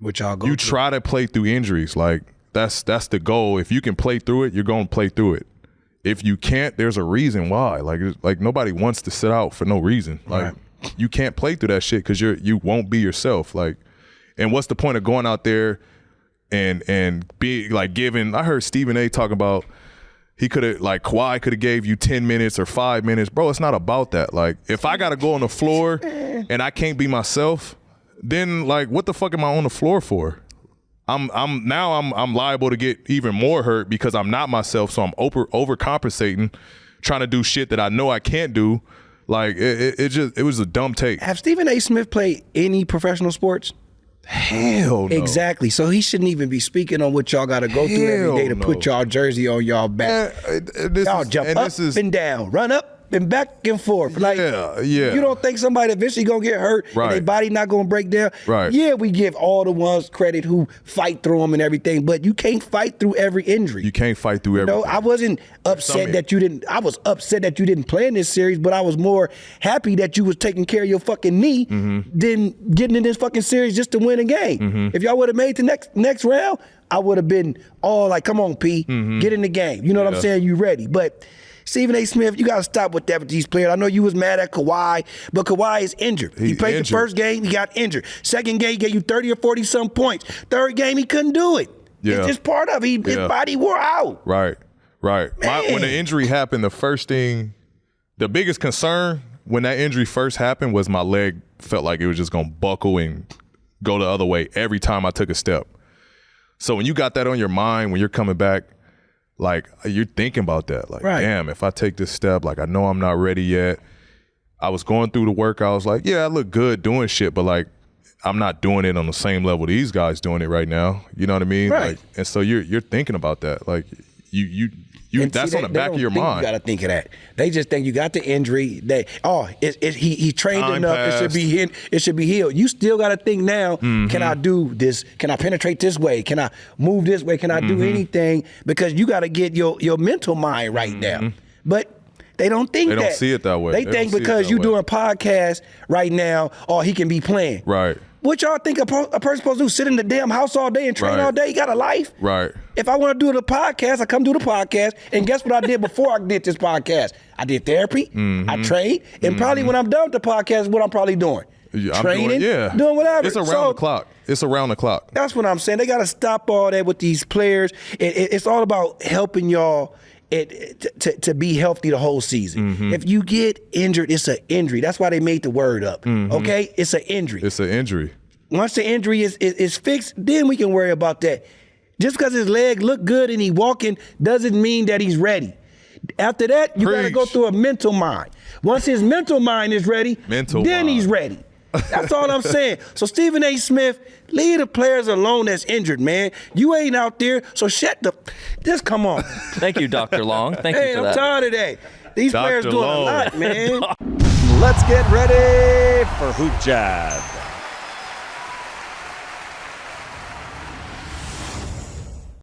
Which y'all go You through. try to play through injuries. Like, that's the goal. If you can play through it, you're going to play through it. If you can't, there's a reason why. Like nobody wants to sit out for no reason. Like, you can't play through that shit because you won't be yourself. Like, and what's the point of going out there and be like giving? I heard Stephen A. talking about he could have, like, Kawhi could have gave you 10 minutes or 5 minutes. Bro, it's not about that. Like, if I got to go on the floor and I can't be myself, then, like, what the fuck am I on the floor for? I'm liable to get even more hurt because I'm not myself, so I'm overcompensating, trying to do shit that I know I can't do. Like, it was a dumb take. Have Stephen A. Smith played any professional sports? Hell no. Exactly. So he shouldn't even be speaking on what y'all got to go through every day to put y'all jersey on y'all back. Y'all jump up and down, run up and back and forth. Like, you don't think somebody eventually gonna get hurt and their body not gonna break down? Right. Yeah, we give all the ones credit who fight through them and everything, but you can't fight through every injury. You can't fight through everything. No, I wasn't upset that you didn't. I was upset that you didn't play in this series, but I was more happy that you was taking care of your fucking knee than getting in this fucking series just to win a game. If y'all would have made the next round, I would have been all like, "Come on, P, get in the game." You know what I'm saying? You ready? But Stephen A. Smith, you got to stop with that with these players. I know you was mad at Kawhi, but Kawhi is injured. He played the first game, he got injured. Second game, he gave you 30 or 40-some points. Third game, he couldn't do it. It's just part of it. His body wore out. Right. When the injury happened, the biggest concern when that injury first happened was my leg felt like it was just going to buckle and go the other way every time I took a step. So when you got that on your mind, when you're coming back, like, you're thinking about that. Like, damn, if I take this step, like, I know I'm not ready yet. I was going through the workout. I was like, yeah, I look good doing shit, but, like, I'm not doing it on the same level these guys doing it right now. You know what I mean? Right. Like, and so you're thinking about that. Like, you that's on the back of your mind. You got to think of that. They just think you got the injury. He trained Time enough. passed. It should be healed. You still got to think now. Can I do this? Can I penetrate this way? Can I move this way? Can I do anything? Because you got to get your mental mind right now. But they don't think that. They don't see it that way. They think because you doing podcasts right now, he can be playing. Right. What y'all think a person supposed to do? Sit in the damn house all day and train all day? You got a life? Right. If I want to do the podcast, I come do the podcast. And guess what I did before I did this podcast? I did therapy. I trained. And probably when I'm done with the podcast, what I'm probably doing. Training, doing whatever. It's around the clock. It's around the clock. That's what I'm saying. They got to stop all that with these players. It's all about helping y'all to be healthy the whole season. If you get injured, it's an injury. That's why they made the word up. Okay? It's an injury. It's an injury. Once the injury is fixed, then we can worry about that. Just because his leg look good and he walking doesn't mean that he's ready. After that, you got to go through a mental mind. Once his mental mind is ready, he's ready. That's all I'm saying. So Stephen A. Smith, leave the players alone that's injured, man. You ain't out there, so just come on. Thank you, Dr. Long. Thank you for that. I'm tired of that. These players doing a lot, man. Let's get ready for Hoop Jab.